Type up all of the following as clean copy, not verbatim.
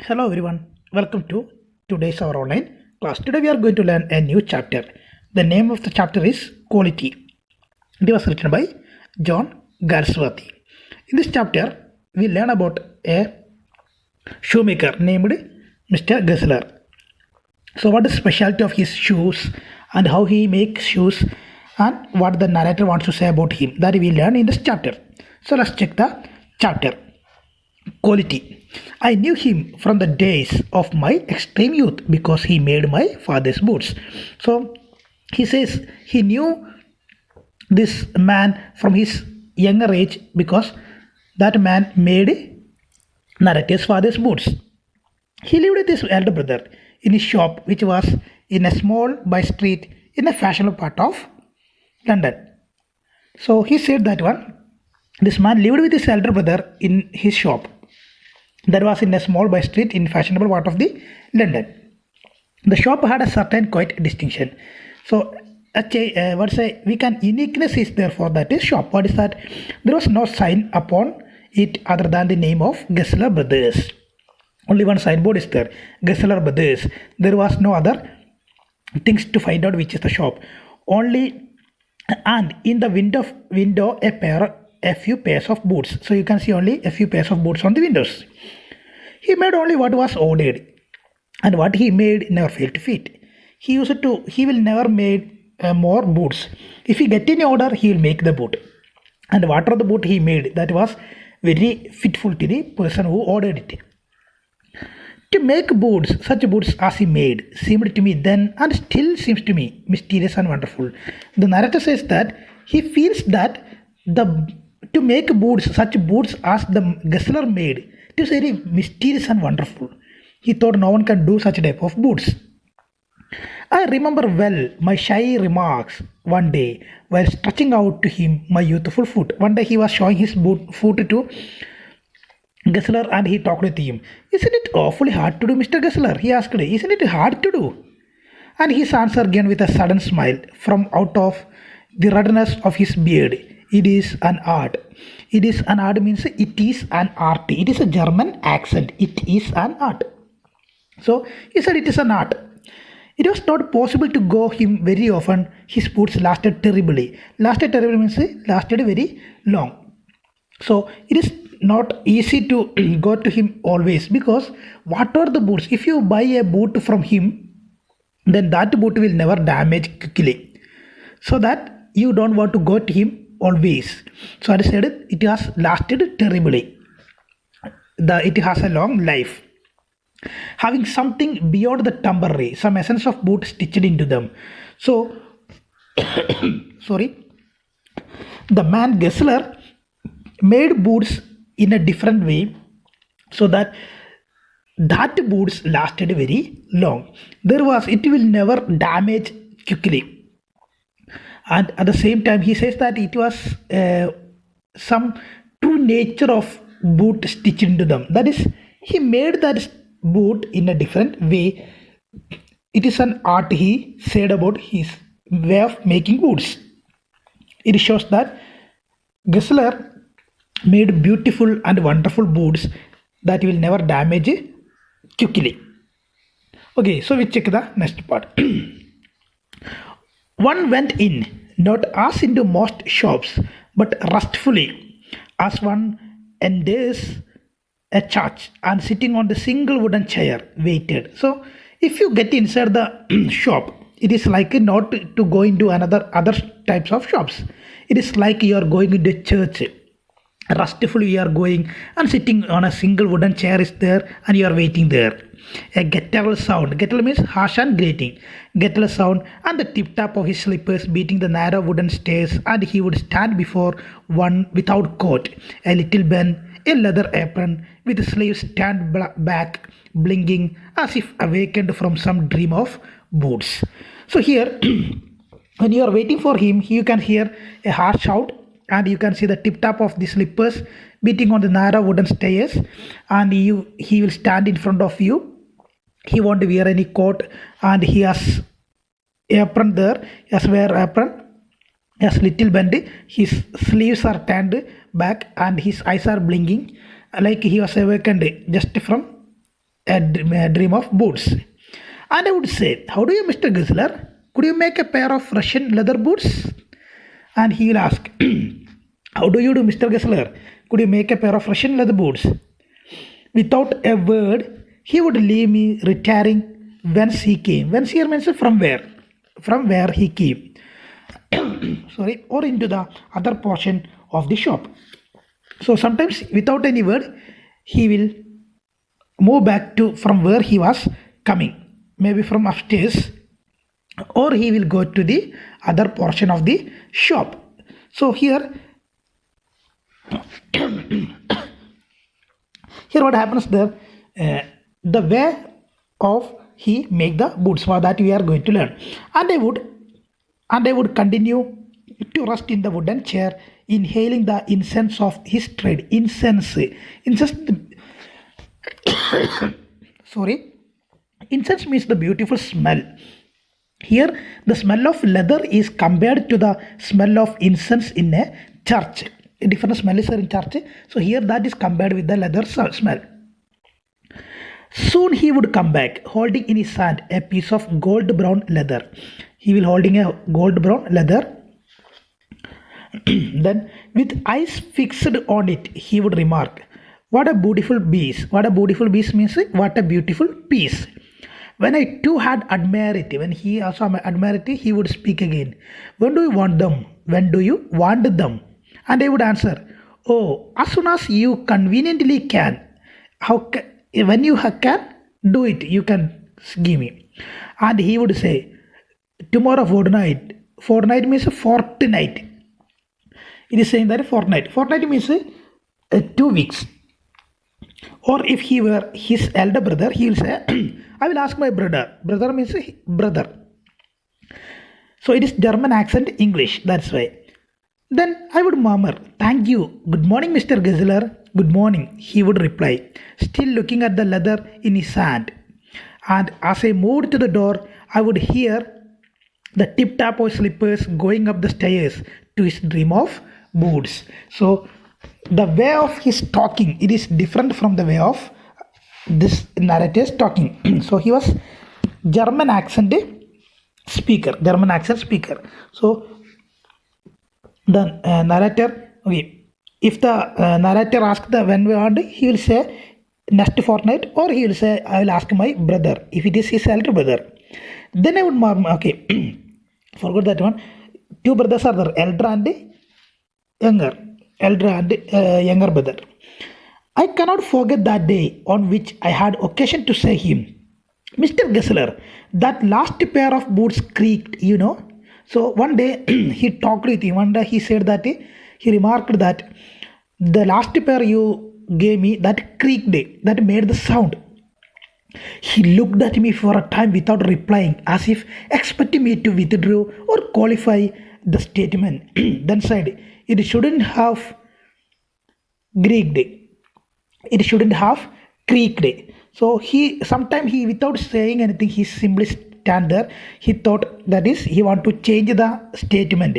Hello everyone, welcome to today's our online class. Today we are going to learn a new chapter. The name of the chapter is Quality. It was written by John Galsworthy. In this chapter, we learn about a shoemaker named Mr. Gessler. So what is the specialty of his shoes and how he makes shoes and what the narrator wants to say about him, that we learn in this chapter. So let's check the chapter. Quality. I knew him from the days of my extreme youth because he made my father's boots. So he says he knew this man from his younger age because that man made narrator's father's boots. He lived with his elder brother in his shop, which was in a small by street in a fashionable part of London. So he said that this man lived with his elder brother in his shop that was in a small by street in fashionable part of the London. The shop had a certain quite distinction. So we can uniqueness is there for that is shop. What is that? There was no sign upon it other than the name of Gessler Brothers. Only one signboard is there, Gessler Brothers. There was no other things to find out which is the shop. Only and in the window a few pairs of boots. So you can see only a few pairs of boots on the windows. He made only what was ordered, and what he made never failed to fit. He will never make more boots. If he get any order, he will make the boot. And whatever the boot he made, that was very fitful to the person who ordered it. To make boots, such boots as he made, seemed to me then and still seems to me mysterious and wonderful. The narrator says that he feels that to make boots, such boots as the Gessler made, it is very mysterious and wonderful. He thought no one can do such type of boots. I remember well my shy remarks one day while stretching out to him my youthful foot. One day he was showing his foot to Gessler and he talked with him. Isn't it awfully hard to do, Mr. Gessler? He asked. Isn't it hard to do? And his answer again with a sudden smile from out of the ruddiness of his beard. It is an art. It is an art means it is an art. It is a German accent. It is an art. So he said it is an art. It was not possible to go him very often. His boots lasted terribly. Lasted terribly means lasted very long. So it is not easy to go to him always because what are the boots? If you buy a boot from him, then that boot will never damage quickly. So that you don't want to go to him always. So I said it has lasted terribly. It has a long life. Having something beyond the temporary, some essence of boot stitched into them. So sorry. The man Gessler made boots in a different way so that boots lasted very long. It will never damage quickly. And at the same time he says that it was some true nature of boot stitched into them. That is, he made that boot in a different way. It is an art, he said about his way of making boots. It shows that Gessler made beautiful and wonderful boots that will never damage quickly. Okay, so we check the next part. One went in, not as into most shops, but restfully, as one enters a church and sitting on the single wooden chair waited. So if you get inside the shop, it is like not to go into other types of shops. It is like you are going into a church. Restfully you are going and sitting on a single wooden chair is there and you are waiting there. A guttural sound. Guttural means harsh and grating. Guttural sound and the tip tap of his slippers beating the narrow wooden stairs, and he would stand before one without coat, a little bent, a leather apron with the sleeves turned back, blinking as if awakened from some dream of boots. So here when you are waiting for him, you can hear a harsh shout and you can see the tip tap of the slippers beating on the narrow wooden stairs, and he will stand in front of you. He won't wear any coat and he has apron there. He has wear apron. He has little bend. His sleeves are turned back and his eyes are blinking like he was awakened just from a dream of boots. And I would say, how do you, Mr. Guzzler? Could you make a pair of Russian leather boots? And he will ask, how do you do, Mr. Guzzler? Could you make a pair of Russian leather boots? Without a word, he would leave me retiring whence he came. Whence here means from where? From where he came. Sorry, or into the other portion of the shop. So sometimes without any word, he will move back to from where he was coming, maybe from upstairs, or he will go to the other portion of the shop. So here what happens there, the way of he make the boots, for that we are going to learn. And I would continue to rest in the wooden chair, inhaling the incense of his trade. Incense sorry, incense means the beautiful smell. Here the smell of leather is compared to the smell of incense in a church. A different smell is there in church. So here that is compared with the leather smell. Soon he would come back, holding in his hand a piece of gold brown leather. He will holding a gold brown leather. Then with eyes fixed on it, he would remark, what a beautiful piece. What a beautiful piece means what a beautiful piece. When I too had admired it, when he also admired it, he would speak again. When do you want them? When do you want them? And I would answer, oh, as soon as you conveniently can. When you can do it, you can give me. And he would say, tomorrow fortnight. Fortnight means a fortnight. It is saying that a fortnight. Fortnight means 2 weeks. Or if he were his elder brother, he will say, I will ask my brother. Brother means brother. So it is German accent English. That's why. Then I would murmur, thank you. Good morning, Mr. Guzzler. Good morning, he would reply, still looking at the leather in his hand. And as I moved to the door, I would hear the tip-tap of slippers going up the stairs to his dream of boots. So the way of his talking, it is different from the way of this narrator's talking. So he was German accent speaker. So the narrator, okay, if the narrator asks the when we want, he will say next fortnight, or he will say I will ask my brother if it is his elder brother. Then I would murmur, okay, forgot that one. 2 brothers are there, elder and younger brother. I cannot forget that day on which I had occasion to say him, Mr. Guzzler, that last pair of boots creaked, you know. So one day he talked with him. One day he said that he remarked that the last pair you gave me, that creaked, that made the sound. He looked at me for a time without replying, as if expecting me to withdraw or qualify the statement. Then said, it shouldn't have creaked. It shouldn't have creaked. So sometimes he without saying anything, he simply stand there. He thought that is he want to change the statement.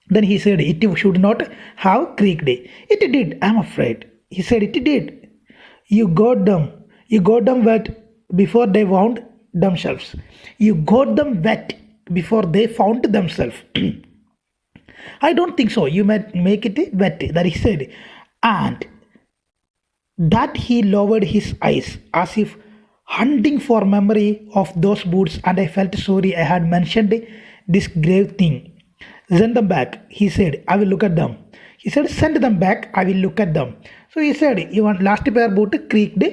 Then he said it should not have creaked. It did, I'm afraid. He said it did. You got them wet before they found themselves. You got them wet before they found themselves. I don't think so. You might make it wet, that he said. And that he lowered his eyes as if hunting for memory of those boots, and I felt sorry I had mentioned this grave thing. Send them back, he said. I will look at them. He said, send them back, I will look at them. So he said, you want last pair boot creaked.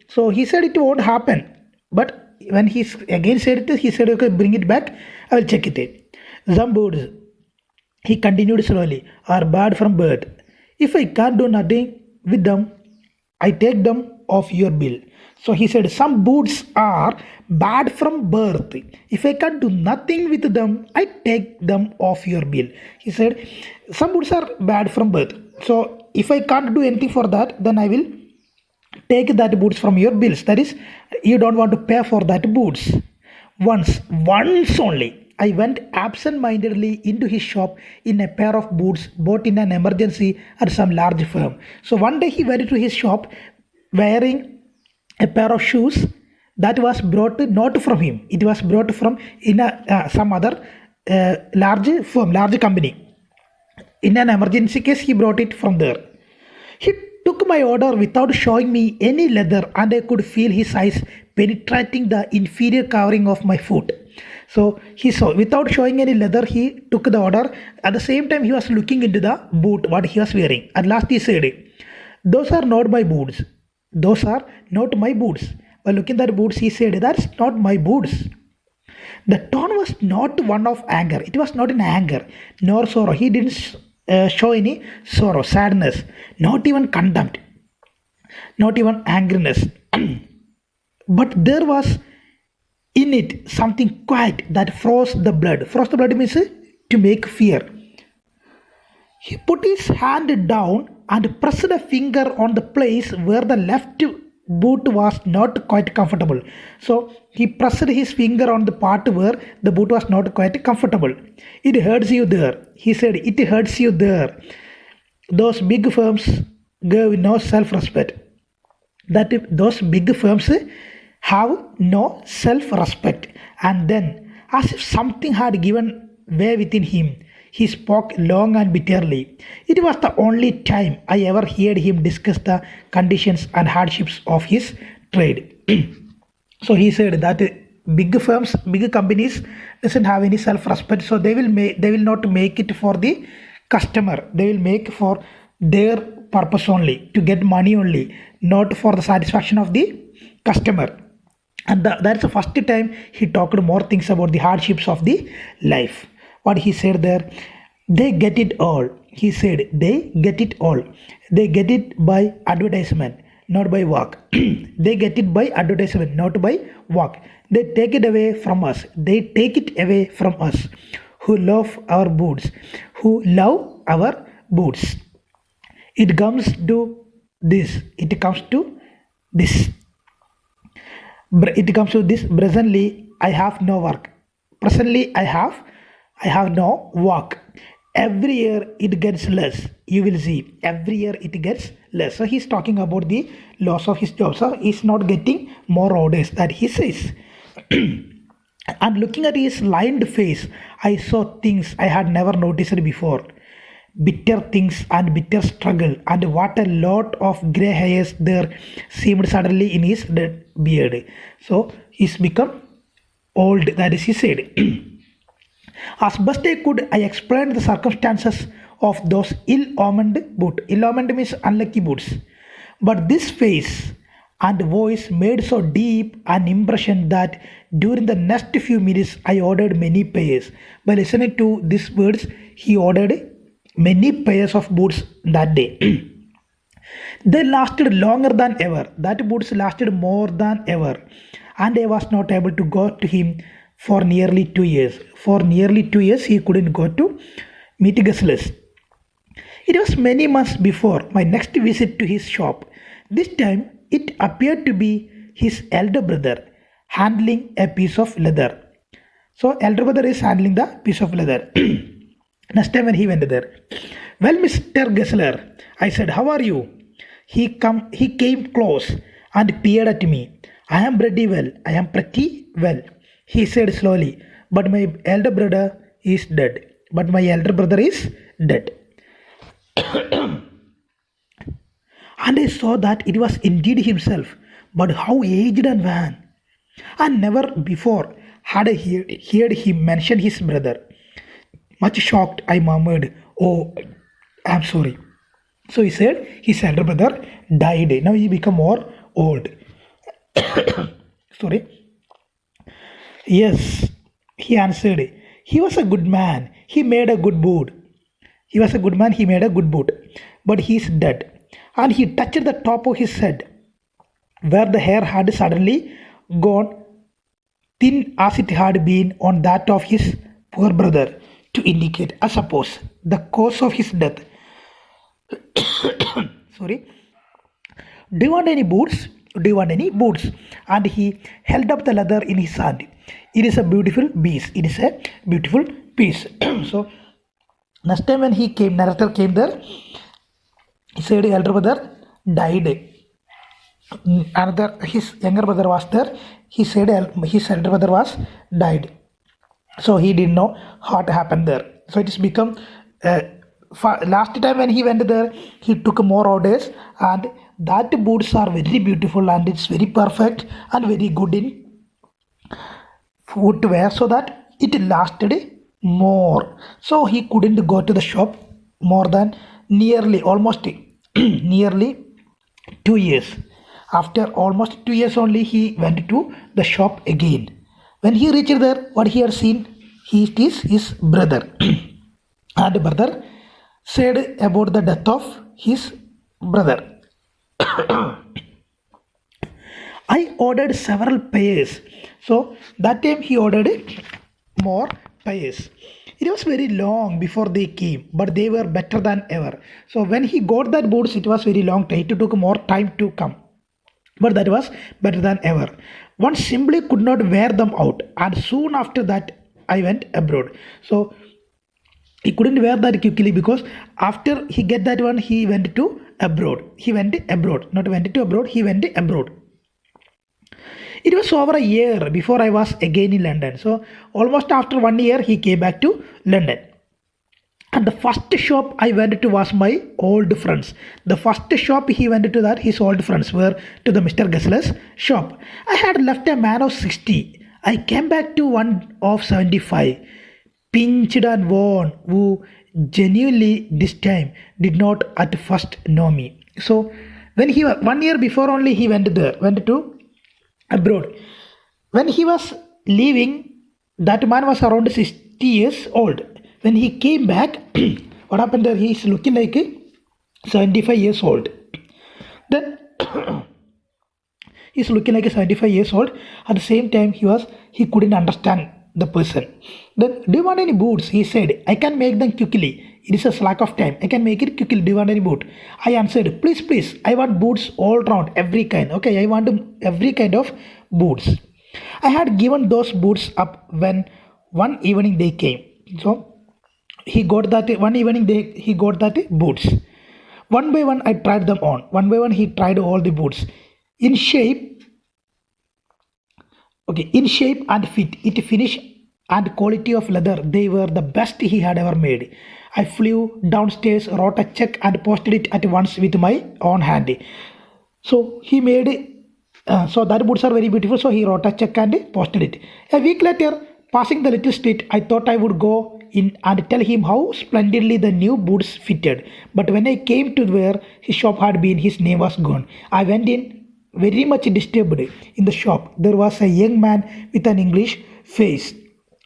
So he said it won't happen. But when he again said it, he said, okay, bring it back, I will check it. Some boots, he continued slowly, are bad from birth. If I can't do nothing with them, I take them off your bill. So he said, some boots are bad from birth. If I can't do nothing with them, I take them off your bill. He said, some boots are bad from birth. So if I can't do anything for that, then I will take that boots from your bills. That is, you don't want to pay for that boots. Once only, I went absent-mindedly into his shop in a pair of boots bought in an emergency at some large firm. So one day he went to his shop wearing a pair of shoes that was brought not from him. It was brought from in some other large firm, large company. In an emergency case, he brought it from there. He took my order without showing me any leather, and I could feel his eyes penetrating the inferior covering of my foot. So he saw without showing any leather, he took the order. At the same time, he was looking into the boot what he was wearing. At last, he said, "Those are not my boots. Those are not my boots." By looking at the boots, he said, "That's not my boots." The tone was not one of anger. It was not in anger nor sorrow. He didn't show any sorrow, sadness, not even contempt, not even angriness. But there was in it something quiet that froze the blood. Froze the blood means to make fear. He put his hand down and pressed a finger on the place where the left boot was not quite comfortable. So he pressed his finger on the part where the boot was not quite comfortable. "It hurts you there," he said. "It hurts you there." Those big firms give no self-respect. That those big firms have no self-respect. And then, as if something had given way within him, he spoke long and bitterly. It was the only time I ever heard him discuss the conditions and hardships of his trade. So he said that big firms, big companies doesn't have any self-respect, so they will not make it for the customer. They will make for their purpose only, to get money only, not for the satisfaction of the customer. And that's the first time he talked more things about the hardships of the life. What he said there, "They get it all." He said, "They get it all. They get it by advertisement, not by work." They get it by advertisement, not by work. They take it away from us. They take it away from us who love our boots, who love our boots. It comes to this. It comes to this. It comes to this. Presently, I have no work. Presently, I have no work. Every year it gets less. You will see. Every year it gets less. So he's talking about the loss of his job. So he's not getting more orders, that he says. And looking at his lined face, I saw things I had never noticed before. Bitter things and bitter struggle, and what a lot of grey hairs there seemed suddenly in his beard. So he's become old, that is, he said. As best I could, I explained the circumstances of those ill-omened boots. Ill-omened means unlucky boots. But this face and voice made so deep an impression that during the next few minutes I ordered many pairs. By listening to these words, he ordered many pairs of boots that day. They lasted longer than ever. That boots lasted more than ever. And I was not able to go to him for nearly 2 years. For nearly 2 years, he couldn't go to meet Gessler's. It was many months before my next visit to his shop. This time, it appeared to be his elder brother handling a piece of leather. So, elder brother is handling the piece of leather. Next time when he went there, "Well, Mr. Gessler," I said, "how are you?" He came close and peered at me. "I am pretty well. I am pretty well," he said slowly. "But my elder brother is dead. But my elder brother is dead." And I saw that it was indeed himself, but how aged and wan. And never before had I heard him mention his brother. Much shocked, I murmured, "Oh, I'm sorry." So he said his elder brother died. Now he become more old. Sorry. "Yes," he answered. "He was a good man. He made a good boot. He was a good man. He made a good boot. But he is dead." And he touched the top of his head, where the hair had suddenly gone thin as it had been on that of his poor brother, to indicate, I suppose, the cause of his death. Sorry. "Do you want any boots? Do you want any boots?" And he held up the leather in his hand. "It is a beautiful piece. It is a beautiful piece." So next time when narrator came there, he said elder brother died. Another his younger brother was there. He said his elder brother was died, so he didn't know what happened there. So it has become uh, last time when he went there, he took more orders, and that boots are very beautiful and it's very perfect and very good in footwear, so that it lasted more. So he couldn't go to the shop more than nearly almost nearly 2 years. After almost 2 years only, he went to the shop again. When he reached there, what he had seen, he is his brother. And brother said about the death of his brother. I ordered several pairs. So that time he ordered more pairs. It was very long before they came, but they were better than ever. So when he got that boots, it was very long. It took more time to come, but that was better than ever. One simply could not wear them out, and soon after that, I went abroad. So he couldn't wear that quickly, because after he get that one, he went to abroad. He went abroad, not went to abroad. He went abroad. It was over a year before I was again in London. So almost after 1 year, he came back to London. And the first shop I went to was my old friends. The first shop he went to, that his old friends were to the Mr. Gessler's shop. I had left a man of 60. I came back to one of 75, pinched and worn, who genuinely this time did not at first know me. So when he 1 year before only, he went there, went to abroad. When he was leaving, that man was around 60 years old. When he came back, what happened there? He is looking like 75 years old. Then he's looking like 75 years old. At the same time, he couldn't understand the person. Then, do you want any boots? He said, I can make them quickly. It is a slack of time. I can make it quickly. Do you want any boot? I answered, please, please. I want boots all round, every kind. Okay, I want every kind of boots. I had given those boots up when one evening they came. So he got that one evening. He got that boots. One by one, I tried them on. One by one, he tried all the boots. In shape, okay, in shape and fit, it finish and quality of leather, they were the best he had ever made. I flew downstairs, wrote a check and posted it at once with my own hand. So he made, so that boots are very beautiful. So he wrote a check and posted it. A week later, passing the little street, I thought I would go in and tell him how splendidly the new boots fitted. But when I came to where his shop had been, his name was gone. I went in very much disturbed. In the shop, there was a young man with an English face.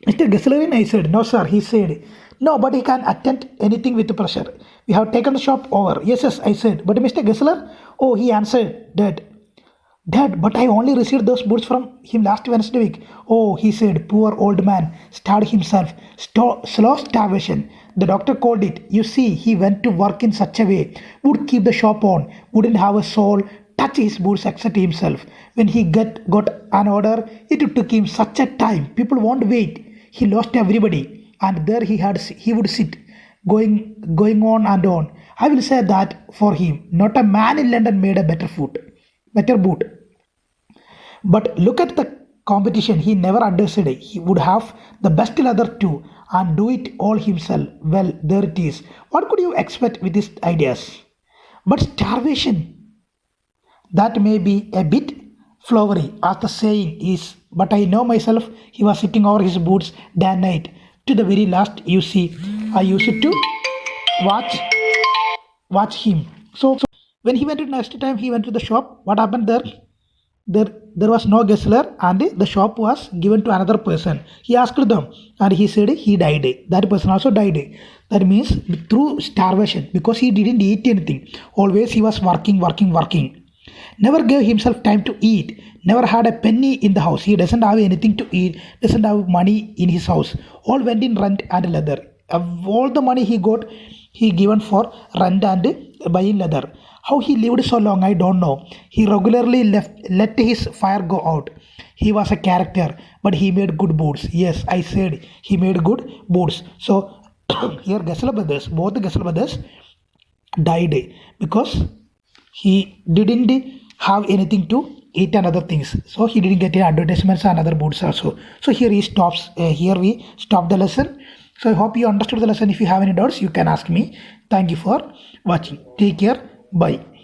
Mr. Gessler, I said. No, sir, he said. No, but he can attend anything with pleasure. We have taken the shop over. Yes, yes, I said. But Mr. Gessler? Oh, he answered, Dad. Dad, but I only received those boots from him last Wednesday week. Oh, he said, poor old man, starved himself. Slow starvation. The doctor called it. You see, he went to work in such a way, would keep the shop on, wouldn't have a soul touch his boots except himself. When he got an order, it took him such a time. People won't wait. He lost everybody, and there he would sit, going on and on. I will say that for him, not a man in London made a better boot. But look at the competition. He never understood it. He would have the best leather too and do it all himself. Well, there it is. What could you expect with his ideas? But starvation, that may be a bit flowery, as the saying is, but I know myself he was sitting over his boots day and night. To the very last, you see, I used to watch him. So when he went to next time, he went to the shop. What happened there? There was no Gessler, and the shop was given to another person. He asked them, and he said he died. That person also died. That means through starvation, because he didn't eat anything. Always he was working. Never gave himself time to eat. Never had a penny in the house. He doesn't have anything to eat. Doesn't have money in his house. All went in rent and leather. All the money he got, he given for rent and buying leather. How he lived so long, I don't know. He regularly let his fire go out. He was a character, but he made good boots. Yes, I said he made good boots. So here both the Gessler brothers died because he didn't have anything to eat and other things. So he didn't get any advertisements and other books also. So here he stops. Here we stop the lesson. So I hope you understood the lesson. If you have any doubts, you can ask me. Thank you for watching. Take care. Bye.